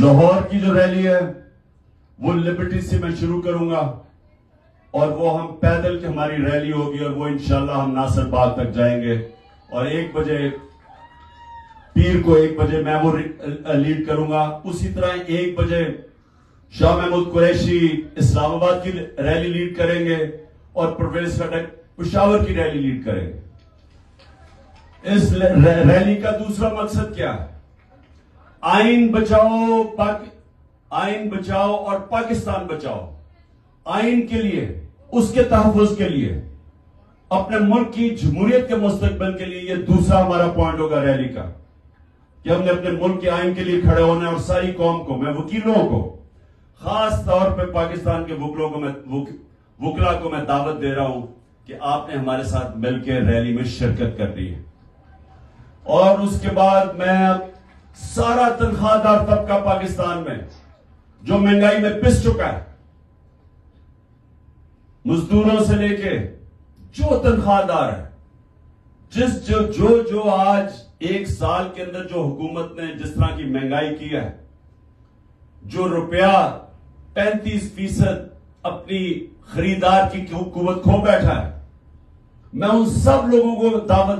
लाहौर की जो रैली है वो लिबर्टी से मैं शुरू करूंगा और वो हम पैदल की हमारी रैली होगी और वो इंशाल्लाह हम नासिर बाग तक जाएंगे और 1 बजे पीर को 1 बजे मैं वो लीड करूंगा। उसी तरह 1 बजे शाह महमूद कुरैशी इस्लामाबाद की रैली लीड करेंगे और परवेज खटक पेशावर की रैली लीड करेंगे। इस रैली का दूसरा मकसद क्या है? आइन बचाओ और पाकिस्तान बचाओ। आइन के लिए, उसके तहफ़्फ़ुज़ के लिए, अपने मुल्क की जमहूरियत के मुस्तकबिल के लिए यह दूसरा हमारा पॉइंट होगा रैली का कि हमने अपने मुल्क के आइन के लिए खड़े होना है। और सारी कौम को, मैं वकीलों को, खास तौर पे पाकिस्तान के वकला को मैं दावत दे रहा हूं कि आपने हमारे साथ मिलकर रैली में शिरकत करनी है। और उसके बाद मैं सारा तनख्वाहदार तबका पाकिस्तान में जो महंगाई में पिस चुका है, मजदूरों से लेके जो तनख्वाहदार है, जो आज 1 साल के अंदर जो हुकूमत ने जिस तरह की महंगाई की है, जो रुपया 35% अपनी खरीदार की कुव्वत खो बैठा है, मैं उन सब लोगों को दावत